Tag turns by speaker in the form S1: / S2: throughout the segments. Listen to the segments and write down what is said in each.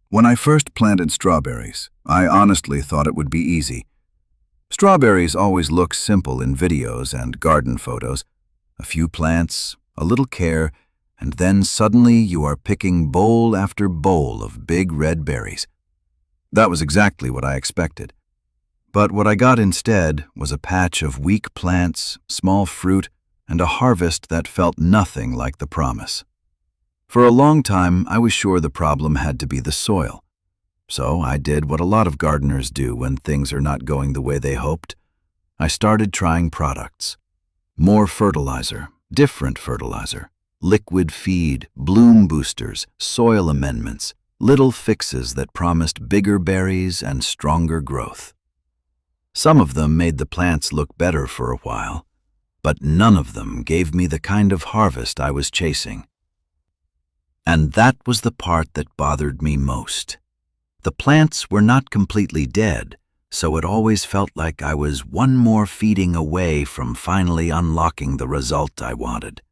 S1: When I first planted strawberries, I honestly thought it would be easy. Strawberries always look simple in videos and garden photos. A few plants, a little care, and then suddenly you are picking bowl after bowl of big red berries. That was exactly what I expected. But what I got instead was a patch of weak plants, small fruit, and a harvest that felt nothing like the promise. For a long time, I was sure the problem had to be the soil. So I did what a lot of gardeners do when things are not going the way they hoped. I started trying products. More fertilizer, different fertilizer, liquid feed, bloom boosters, soil amendments, little fixes that promised bigger berries and stronger growth. Some of them made the plants look better for a while, but none of them gave me the kind of harvest I was chasing. And that was the part that bothered me most. The plants were not completely dead, so it always felt like I was one more feeding away from finally unlocking the result I wanted.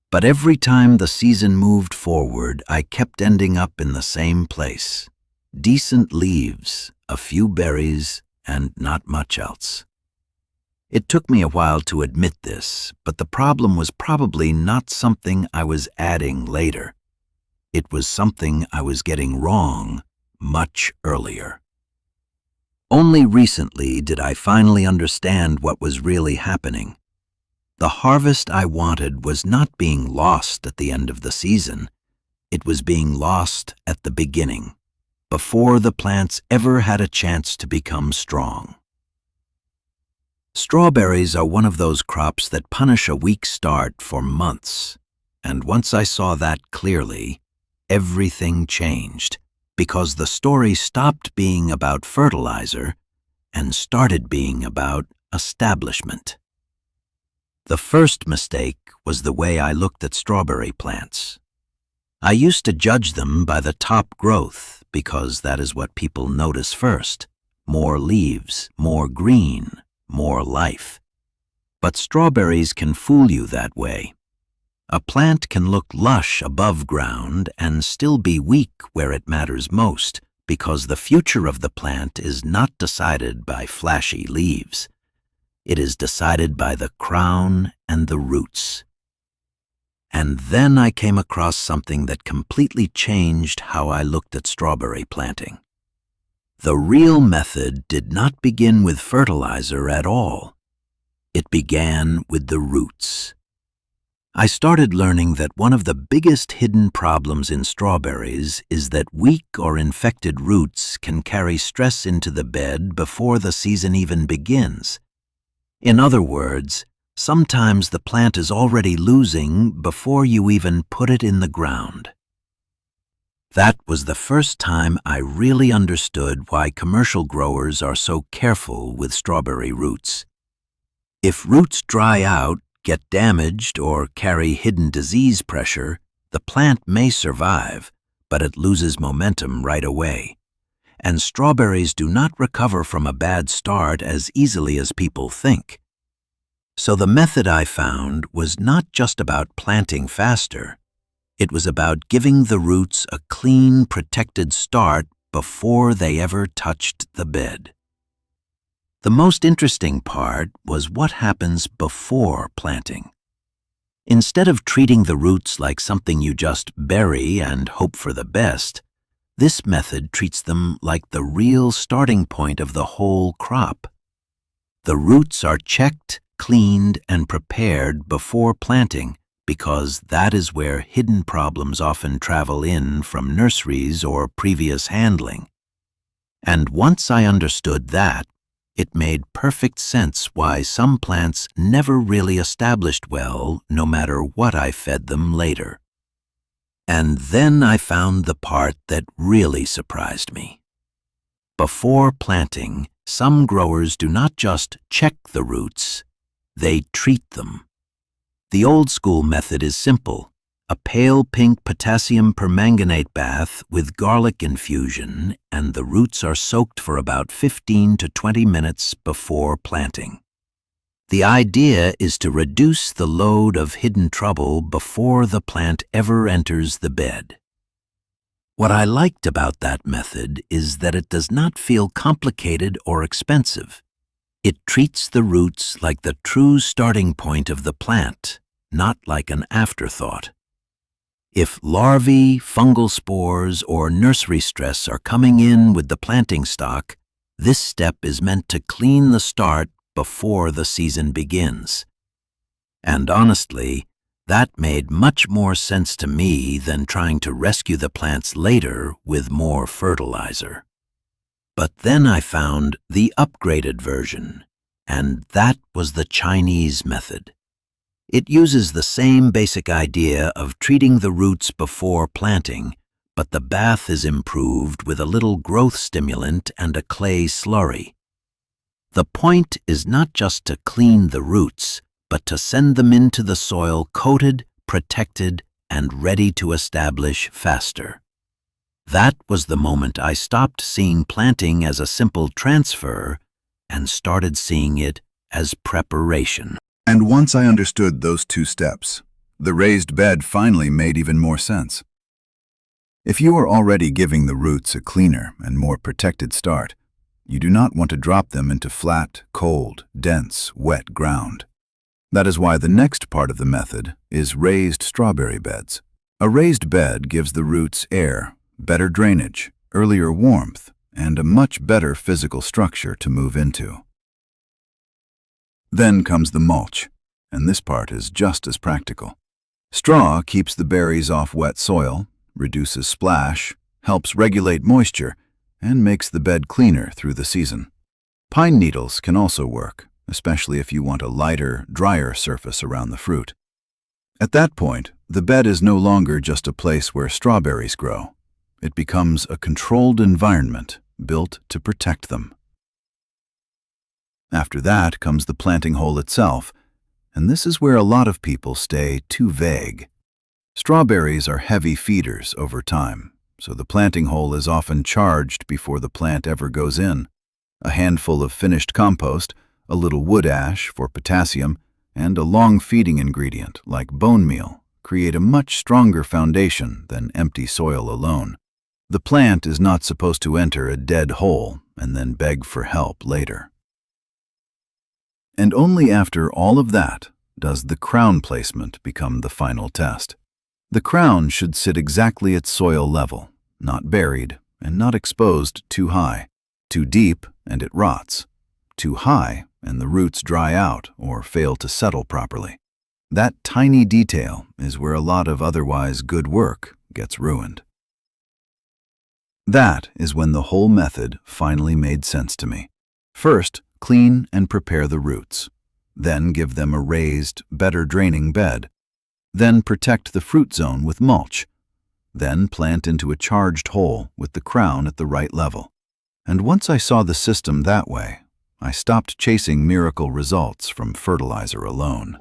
S1: But every time the season moved forward, I kept ending up in the same place. Decent leaves, a few berries, and not much else. It took me a while to admit this, but the problem was probably not something I was adding later. It was something I was getting wrong much earlier. Only recently did I finally understand what was really happening. The harvest I wanted was not being lost at the end of the season. It was being lost at the beginning, before the plants ever had a chance to become strong. Strawberries are one of those crops that punish a weak start for months, and once I saw that clearly, everything changed, because the story stopped being about fertilizer and started being about establishment. The first mistake was the way I looked at strawberry plants. I used to judge them by the top growth because that is what people notice first. More leaves, more green, more life. But strawberries can fool you that way. A plant can look lush above ground and still be weak where it matters most, because the future of the plant is not decided by flashy leaves. It is decided by the crown and the roots. And then I came across something that completely changed how I looked at strawberry planting. The real method did not begin with fertilizer at all. It began with the roots. I started learning that one of the biggest hidden problems in strawberries is that weak or infected roots can carry stress into the bed before the season even begins. In other words, sometimes the plant is already losing before you even put it in the ground. That was the first time I really understood why commercial growers are so careful with strawberry roots. If roots dry out, get damaged, or carry hidden disease pressure, the plant may survive, but it loses momentum right away. And strawberries do not recover from a bad start as easily as people think. So the method I found was not just about planting faster. It was about giving the roots a clean, protected start before they ever touched the bed. The most interesting part was what happens before planting. Instead of treating the roots like something you just bury and hope for the best, this method treats them like the real starting point of the whole crop. The roots are checked, cleaned, and prepared before planting because that is where hidden problems often travel in from nurseries or previous handling. And once I understood that, it made perfect sense why some plants never really established well, no matter what I fed them later. And then I found the part that really surprised me. Before planting, some growers do not just check the roots, they treat them. The old school method is simple: a pale pink potassium permanganate bath with garlic infusion, and the roots are soaked for about 15 to 20 minutes before planting. The idea is to reduce the load of hidden trouble before the plant ever enters the bed. What I liked about that method is that it does not feel complicated or expensive. It treats the roots like the true starting point of the plant, not like an afterthought. If larvae, fungal spores, or nursery stress are coming in with the planting stock, this step is meant to clean the start before the season begins. And honestly, that made much more sense to me than trying to rescue the plants later with more fertilizer. But then I found the upgraded version, and that was the Chinese method. It uses the same basic idea of treating the roots before planting, but the bath is improved with a little growth stimulant and a clay slurry. The point is not just to clean the roots, but to send them into the soil coated, protected, and ready to establish faster. That was the moment I stopped seeing planting as a simple transfer and started seeing it as preparation.
S2: And once I understood those two steps, the raised bed finally made even more sense. If you are already giving the roots a cleaner and more protected start, you do not want to drop them into flat, cold, dense, wet ground. That is why the next part of the method is raised strawberry beds. A raised bed gives the roots air, better drainage, earlier warmth, and a much better physical structure to move into. Then comes the mulch, and this part is just as practical. Straw keeps the berries off wet soil, reduces splash, helps regulate moisture, and makes the bed cleaner through the season. Pine needles can also work, especially if you want a lighter, drier surface around the fruit. At that point, the bed is no longer just a place where strawberries grow. It becomes a controlled environment built to protect them. After that comes the planting hole itself, and this is where a lot of people stay too vague. Strawberries are heavy feeders over time, so the planting hole is often charged before the plant ever goes in. A handful of finished compost, a little wood ash for potassium, and a long feeding ingredient like bone meal create a much stronger foundation than empty soil alone. The plant is not supposed to enter a dead hole and then beg for help later. And only after all of that does the crown placement become the final test. The crown should sit exactly at soil level, not buried and not exposed too high. Too deep and it rots. Too high and the roots dry out or fail to settle properly. That tiny detail is where a lot of otherwise good work gets ruined. That is when the whole method finally made sense to me. First, clean and prepare the roots. Then give them a raised, better draining bed. Then protect the fruit zone with mulch. Then plant into a charged hole with the crown at the right level. And once I saw the system that way, I stopped chasing miracle results from fertilizer alone.